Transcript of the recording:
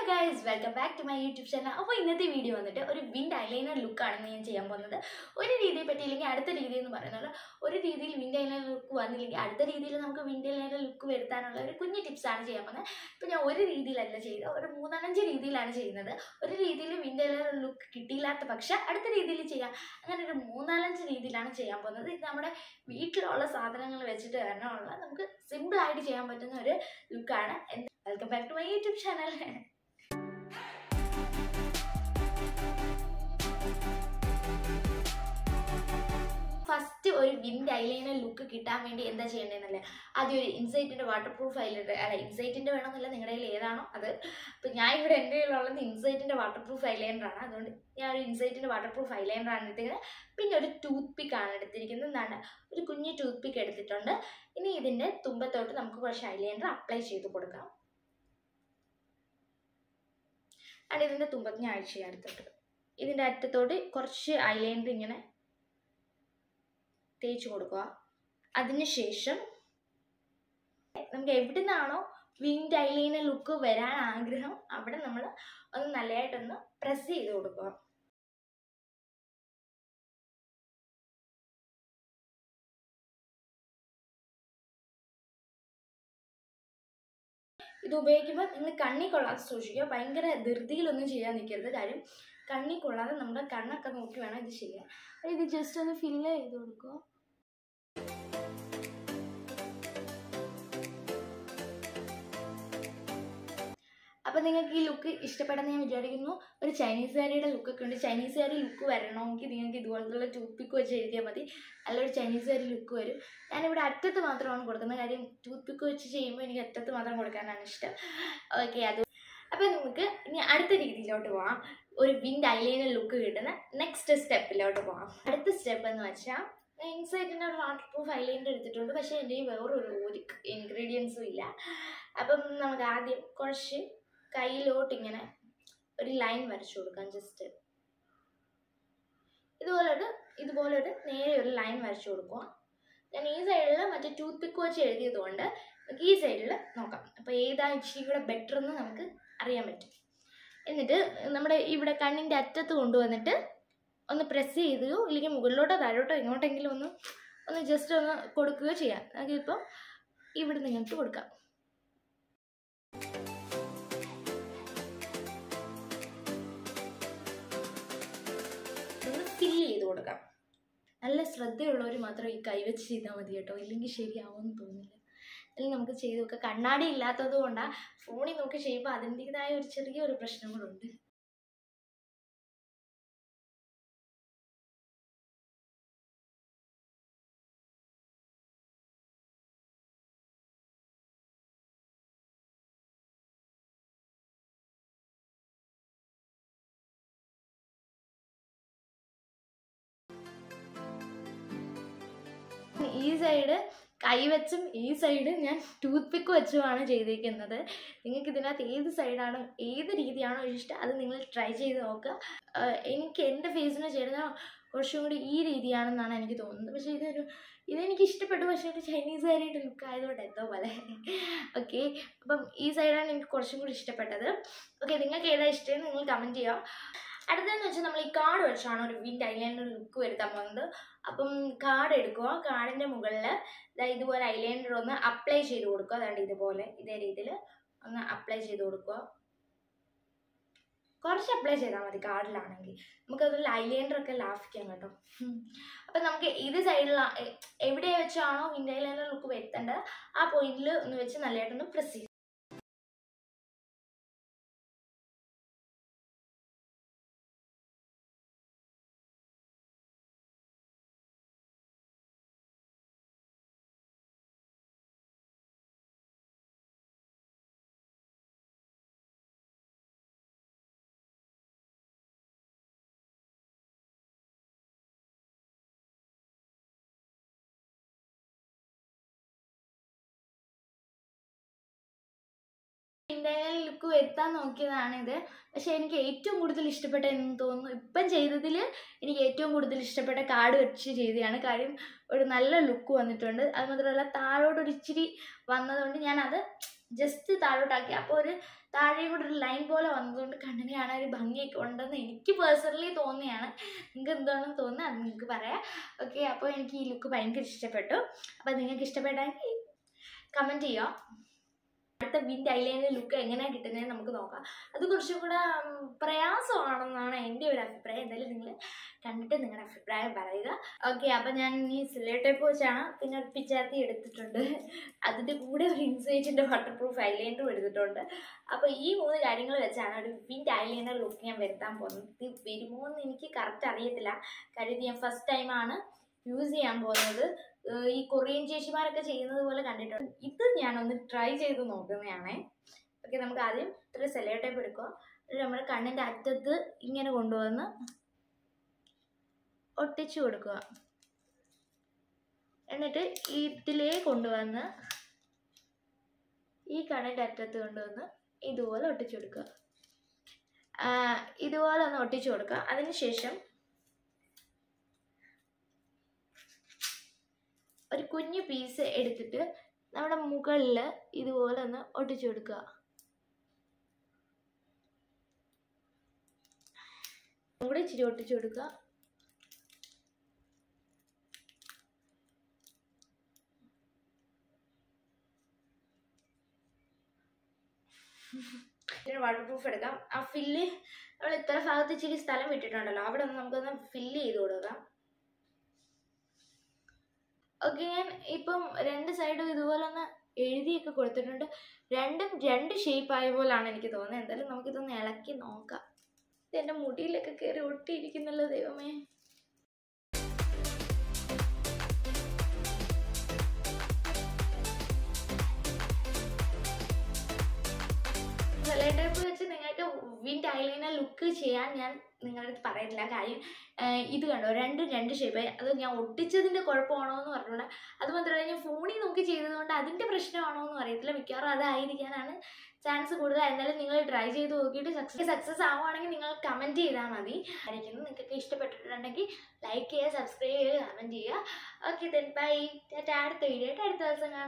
guys, welcome back to my YouTube channel. അപ്പോൾ ഇന്നത്തെ video വന്നിട്ട് ഒരു വിൻഡ് ഐലൈനർ ലുക്ക് ആണ് ഞാൻ ചെയ്യാൻ പോകുന്നത്. ഒരു രീതിയിൽ പറ്റിയില്ലെങ്കിൽ അടുത്ത രീതി എന്ന് പറയുന്നത് ഒരു രീതിയിൽ വിൻഡ് ഐലൈനർ ലുക്ക് വന്നില്ലെങ്കിൽ അടുത്ത രീതിയിൽ നമുക്ക് വിൻഡ് ഐലൈനർ ലുക്ക് വരുത്താനുള്ള ഒരു കുഞ്ഞു ടിപ്സ് ആണ് ചെയ്യാൻ പോകുന്നത്. ഇപ്പോൾ ഞാൻ ഒരു രീതിയിലല്ല ചെയ്തത്, ഒരു 3-5 രീതിയിലാണ് ചെയ്യുന്നത്. ഒരു രീതിയിൽ വിൻഡ് ഐലൈനർ ലുക്ക് കിട്ടിയില്ലാത്ത പക്ഷേ അടുത്ത രീതിയിൽ ചെയ്യാം. അങ്ങനെ ഒരു 3-5 രീതിയിലാണ് ചെയ്യാൻ പോകുന്നത്. ഇത് നമ്മുടെ വീട്ടിലുള്ള സാധനങ്ങൾ വെച്ചിട്ട് തന്നെയുള്ള നമുക്ക് സിമ്പിളായിട്ട് ചെയ്യാൻ പറ്റുന്ന ഒരു ലുക്കാണ്. Welcome back to my YouTube channel. First ഒരു വിൻഡ് ഐലൈനർ ലുക്ക് കിട്ടാൻ വേണ്ടി എന്താ ചെയ്യേണ്ടതെന്നല്ലേ, ആദ്യം ഒരു ഇൻസൈറ്റിൻ്റെ വാട്ടർ പ്രൂഫ് ഐലൈനർ, അല്ല ഇൻസൈറ്റിൻ്റെ വേണമെന്നില്ല, നിങ്ങളുടെ കയ്യിൽ ഏതാണോ അത്. അപ്പോൾ ഞാൻ ഇവിടെ എൻ്റെ കയ്യിലുള്ളത് ഇൻസൈറ്റിൻ്റെ വാട്ടർ പ്രൂഫ് ഐലൈനറാണ്. അതുകൊണ്ട് ഞാൻ ഒരു ഇൻസൈറ്റിൻ്റെ വാട്ടർ പ്രൂഫ് ഐലൈനറാണ് എടുത്തിരിക്കുന്നത്. പിന്നെ ഒരു ടൂത്ത് പിക്കാണ് എടുത്തിരിക്കുന്നത്. എന്താണ്, ഒരു കുഞ്ഞ് ടൂത്ത് പിക്ക് എടുത്തിട്ടുണ്ട്. ഇനി ഇതിൻ്റെ തുമ്പത്തോട്ട് നമുക്ക് കുറച്ച് ഐലൈനർ അപ്ലൈ ചെയ്ത് കൊടുക്കാം. ആണ് ഇതിൻ്റെ തുമ്പത്ത് ഞാൻ അഴിച്ച് ചേർത്തിട്ട് ഇതിൻ്റെ അറ്റത്തോട്ട് കുറച്ച് ഐലൈനർ ഇങ്ങനെ തേച്ച് കൊടുക്കുക. അതിനുശേഷം നമുക്ക് എവിടെ നിന്നാണോ വിൻഡ് ഐലൈനർ ലുക്ക് വരാൻ ആഗ്രഹം അവിടെ നമ്മൾ ഒന്ന് നല്ലതായിട്ടൊന്ന് പ്രസ് ചെയ്ത് കൊടുക്കുക. ഇത് ഉപയോഗിക്കുമ്പോൾ നിങ്ങൾ കണ്ണിൽ കൊള്ളാതെ സൂക്ഷിക്കുക. ഭയങ്കര ധൃതിയിലൊന്നും ചെയ്യാൻ നിൽക്കരുത്. കാര്യം കണ്ണിൽ കൊള്ളാതെ നമ്മുടെ കണ്ണൊക്കെ നോക്കി വേണം ഇത് ചെയ്യാൻ. ഇത് ജസ്റ്റ് ഒന്ന് ഫില്ല് ചെയ്ത് കൊടുക്കുക. അപ്പം നിങ്ങൾക്ക് ഈ ലുക്ക് ഇഷ്ടപ്പെടുന്ന ഞാൻ വിചാരിക്കുന്നു. ഒരു ചൈനീസുകാരിയുടെ ലുക്കൊക്കെ ഉണ്ട്. ചൈനീസുകാരി ലുക്ക് വരണമെങ്കിൽ നിങ്ങൾക്ക് ഇതുപോലത്തുള്ള ടൂത്ത് പിക്ക് വെച്ച് എഴുതിയാൽ മതി. നല്ലൊരു ചൈനീസുകാരി ലുക്ക് വരും. ഞാനിവിടെ അറ്റത്ത് മാത്രമാണ് കൊടുക്കുന്നത്. കാര്യം ടൂത്ത് പിക്ക് വെച്ച് ചെയ്യുമ്പോൾ എനിക്ക് അറ്റത്ത് മാത്രം കൊടുക്കാനാണ് ഇഷ്ടം. ഓക്കെ, അത് അപ്പം നമുക്ക് ഇനി അടുത്ത രീതിയിലോട്ട് പോകാം. ഒരു വിൻഡ് ഐലൈനർ ലുക്ക് കിട്ടുന്ന നെക്സ്റ്റ് സ്റ്റെപ്പിലോട്ട് പോകാം. അടുത്ത സ്റ്റെപ്പ് എന്ന് വെച്ചാൽ ഇൻസൈറ്റിൻ്റെ ഒരു വാട്ടർ പ്രൂഫ് ഐലൈനർ എടുത്തിട്ടുണ്ട്. പക്ഷേ എൻ്റെ വേറൊരു ഇൻഗ്രീഡിയൻസും ഇല്ല. അപ്പം നമുക്ക് ആദ്യം കുറച്ച് കയ്യിലോട്ട് ഇങ്ങനെ ഒരു ലൈൻ വരച്ചു കൊടുക്കാം. ജസ്റ്റ് ഇതുപോലൊരു നേരെ ഒരു ലൈൻ വരച്ചു കൊടുക്കുക. ഞാൻ ഈ സൈഡിൽ മറ്റേ ടൂത്ത് പിക്ക് വെച്ച് എഴുതിയതുകൊണ്ട് നമുക്ക് ഈ സൈഡിൽ നോക്കാം. അപ്പോൾ ഏതാ ഇച്ചിരി കൂടെ ബെറ്റർ എന്ന് നമുക്ക് അറിയാൻ പറ്റും. എന്നിട്ട് നമ്മുടെ ഇവിടെ കണ്ണിൻ്റെ അറ്റത്ത് കൊണ്ടുവന്നിട്ട് ഒന്ന് പ്രസ് ചെയ്യുകയോ ഇല്ലെങ്കിൽ മുകളിലോട്ടോ താഴോട്ടോ എങ്ങോട്ടെങ്കിലും ഒന്ന് ജസ്റ്റ് ഒന്ന് കൊടുക്കുകയോ ചെയ്യാം. അതിപ്പം ഇവിടെ നിങ്ങൾക്ക് കൊടുക്കാം. ഫില്ല് ചെയ്ത് കൊടുക്കാം. നല്ല ശ്രദ്ധയുള്ളവർ മാത്രം ഈ കൈവച്ച് ചെയ്താൽ മതി കേട്ടോ, ഇല്ലെങ്കിൽ ശരിയാവുമെന്ന് തോന്നില്ല. അല്ലെങ്കിൽ നമുക്ക് ചെയ്ത് നോക്കാം. കണ്ണാടി ഇല്ലാത്തത് കൊണ്ടാണ് ഫോണിൽ നോക്കി ചെയ്യുമ്പോൾ അതിൻ്റെതായ ഒരു ചെറിയൊരു പ്രശ്നങ്ങളുണ്ട്. ഈ സൈഡ് കൈവച്ചും ഈ സൈഡ് ഞാൻ ടൂത്ത് പിക്ക് വെച്ചുമാണ് ചെയ്തിരിക്കുന്നത്. നിങ്ങൾക്ക് ഇതിനകത്ത് ഏത് സൈഡാണോ ഏത് രീതിയാണോ ഇഷ്ടം അത് നിങ്ങൾ ട്രൈ ചെയ്ത് നോക്കുക. എനിക്ക് എൻ്റെ ഫേസിന് ചേരുന്ന കുറച്ചും കൂടി ഈ രീതിയാണെന്നാണ് എനിക്ക് തോന്നുന്നത്. പക്ഷേ ഇതെനിക്ക് ഇഷ്ടപ്പെട്ടു. പക്ഷേ ഒരു ചൈനീസുകാരിയുടെ ലുക്ക് ആയതുകൊണ്ട് എന്തോ പോലെ. ഓക്കെ, അപ്പം ഈ സൈഡാണ് എനിക്ക് കുറച്ചും കൂടി ഇഷ്ടപ്പെട്ടത്. ഓക്കെ, നിങ്ങൾക്ക് ഏതാ ഇഷ്ടം നിങ്ങൾ കമൻറ്റ് ചെയ്യുക. അടുത്തതെന്ന് വെച്ചാൽ നമ്മൾ ഈ കാർഡ് വെച്ചാണ് ഒരു വിൻഡ് ഐലൈനർ ലുക്ക് വരുത്താൻ പോകുന്നത്. അപ്പം കാർഡ് എടുക്കുക. കാർഡിൻ്റെ മുകളിൽ ഇതുപോലെ ഐലൈനർ ഒന്ന് അപ്ലൈ ചെയ്ത് കൊടുക്കുക. അതാണ്ട് ഇതേ രീതിയിൽ ഒന്ന് അപ്ലൈ ചെയ്ത് കൊടുക്കുക. കുറച്ച് അപ്ലൈ ചെയ്താൽ മതി കാർഡിലാണെങ്കിൽ. നമുക്കതിൽ ഐലൈനറൊക്കെ ലാഭിക്കാം കേട്ടോ. അപ്പം നമുക്ക് ഇത് സൈഡിൽ എവിടെ വെച്ചാണോ വിൻഡ് ഐലൈനർ ലുക്ക് വരുത്തേണ്ടത് ആ പോയിന്റിൽ ഒന്ന് വെച്ച് നല്ലതായിട്ടൊന്ന് പ്രസ് ചെയ്യും. വിൻഡ് ഐലൈനർ ലുക്ക് വരുത്താൻ നോക്കിയതാണിത്. പക്ഷേ എനിക്ക് ഏറ്റവും കൂടുതൽ ഇഷ്ടപ്പെട്ടതെന്ന് തോന്നുന്നു ഇപ്പം ചെയ്തതിൽ എനിക്ക് ഏറ്റവും കൂടുതൽ ഇഷ്ടപ്പെട്ട കാർഡ് വെച്ച് ചെയ്തതാണ്. കാര്യം ഒരു നല്ല ലുക്ക് വന്നിട്ടുണ്ട്. അത് മാത്രമല്ല താഴോട്ടൊരു ഇച്ചിരി വന്നതുകൊണ്ട് ഞാനത് ജസ്റ്റ് താഴോട്ടാക്കി. അപ്പോൾ ഒരു താഴെയും കൂടെ ഒരു ലൈൻ പോലെ വന്നതുകൊണ്ട് കണ്ണിന് കാണാൻ ഒരു ഭംഗിയൊക്കെ ഉണ്ടെന്ന് എനിക്ക് പേഴ്സണലി തോന്നിയാണ്. നിങ്ങൾക്ക് എന്താണെന്ന് തോന്നുന്നത് അത് നിങ്ങൾക്ക് പറയാം. ഓക്കെ, അപ്പോൾ എനിക്ക് ഈ ലുക്ക് ഭയങ്കര ഇഷ്ടപ്പെട്ടു. അപ്പോൾ നിങ്ങൾക്ക് ഇഷ്ടപ്പെട്ടെങ്കിൽ കമൻറ്റ് ചെയ്യുക. അടുത്ത വിൻഡ് ഐലൈനർ ലുക്ക് എങ്ങനെയാണ് കിട്ടുന്നതെന്ന് നമുക്ക് നോക്കാം. അത് കുറച്ചും കൂടെ പ്രയാസമാണെന്നാണ് എൻ്റെ ഒരു അഭിപ്രായം. എന്തായാലും നിങ്ങൾ കണ്ടിട്ട് നിങ്ങളുടെ അഭിപ്രായം പറയുക. ഓക്കെ, അപ്പം ഞാൻ ഈ സില്ലർ ടേപ്പ് വെച്ചാണ് പിന്നെ ഒരു പിച്ചാത്തി എടുത്തിട്ടുണ്ട്. അതിൻ്റെ കൂടെ ഒരു ഇൻസൈറ്റിൻ്റെ വാട്ടർ പ്രൂഫ് ഐലൈനറും എടുത്തിട്ടുണ്ട്. അപ്പോൾ ഈ 3 കാര്യങ്ങൾ വെച്ചാണ് ഒരു വിൻഡ് ഐലൈനർ ലുക്ക് ഞാൻ വരുത്താൻ പോകുന്നത്. ഇത് വരുമോ എന്ന് എനിക്ക് കറക്റ്റ് അറിയത്തില്ല. കാര്യം ഇത് ഞാൻ ഫസ്റ്റ് ടൈമാണ് യൂസ് ചെയ്യാൻ പോകുന്നത്. ഈ കൊറിയൻ ചേച്ചിമാരൊക്കെ ചെയ്യുന്നത് പോലെ കണ്ടിട്ടുണ്ട്. ഇത് ഞാനൊന്ന് ട്രൈ ചെയ്ത് നോക്കുന്നതാണ്. ഓക്കെ, നമുക്ക് ആദ്യം ഇത്ര സെല്ലോ ടേപ്പ് എടുക്കുക. എന്നിട്ട് നമ്മുടെ കണ്ണിൻ്റെ അറ്റത്ത് ഇങ്ങനെ കൊണ്ടുവന്ന് ഒട്ടിച്ചു കൊടുക്കുക. എന്നിട്ട് ഇതിലേ കൊണ്ടുവന്ന് ഈ കണ്ണിൻ്റെ അറ്റത്ത് കൊണ്ടുവന്ന് ഇതുപോലെ ഒട്ടിച്ചു കൊടുക്കുക. ഇതുപോലെ ഒന്ന് ഒട്ടിച്ചു കൊടുക്കുക. അതിനുശേഷം ഒരു കുഞ്ഞു പീസ് എടുത്തിട്ട് നമ്മുടെ മുകളിൽ ഇതുപോലെ ഒന്ന് ഒട്ടിച്ചു കൊടുക്കുക. കൂടെ ഇച്ചിരി ഒട്ടിച്ചു കൊടുക്കുക. വാട്ടർ പ്രൂഫ് എടുക്കാം. ആ ഫില്ല് നമ്മൾ ഇത്ര ഭാഗത്ത് ഇച്ചിരി സ്ഥലം വിട്ടിട്ടുണ്ടല്ലോ, അവിടെ ഒന്ന് നമുക്കൊന്ന് ഫില്ല് ചെയ്ത് കൊടുക്കാം. ഓക്കെ, ഞാൻ ഇപ്പം 2 സൈഡും ഇതുപോലെ ഒന്ന് എഴുതിയൊക്കെ കൊടുത്തിട്ടുണ്ട്. രണ്ടും 2 ഷേപ്പ് ആയ പോലാണ് എനിക്ക് തോന്നുന്നത്. എന്തായാലും നമുക്കിതൊന്ന് ഇളക്കി നോക്കാം. ഇത് എൻ്റെ മുടിയിലൊക്കെ കയറി ഒട്ടിയിരിക്കുന്നല്ലോ ദൈവമേ. സെല്ലോ ടേപ്പ് വെച്ച് നിങ്ങൾക്ക് വിൻഡ് ഐലൈനർ ലുക്ക് ചെയ്യാൻ ഞാൻ നിങ്ങളുടെ അടുത്ത് പറയത്തില്ല. കാര്യം ഇത് കണ്ടോ, 2 ഷേപ്പ്. അത് ഞാൻ ഒട്ടിച്ചതിൻ്റെ കുഴപ്പമാണോ എന്ന് പറഞ്ഞുകൊണ്ട്, അതുമാത്രമല്ല ഞാൻ ഫോണിൽ നോക്കി ചെയ്തതുകൊണ്ട് അതിൻ്റെ പ്രശ്നമാണോ എന്ന് അറിയത്തില്ല. മിക്കവാറും അതായിരിക്കാനാണ് ചാൻസ് കൂടുതൽ. എന്നാലും നിങ്ങൾ ട്രൈ ചെയ്ത് നോക്കിയിട്ട് സക്സസ് ആവുകയാണെങ്കിൽ നിങ്ങൾ കമൻറ്റ് ചെയ്താൽ മതി. ആയിരിക്കുന്നു. നിങ്ങൾക്ക് ഇഷ്ടപ്പെട്ടിട്ടുണ്ടെങ്കിൽ ലൈക്ക് ചെയ്യുക, സബ്സ്ക്രൈബ് ചെയ്യുക, കമൻറ്റ് ചെയ്യുക. Okay, then bye. അടുത്ത വീഡിയോ ആയിട്ട് അടുത്ത ദിവസം കാണാം.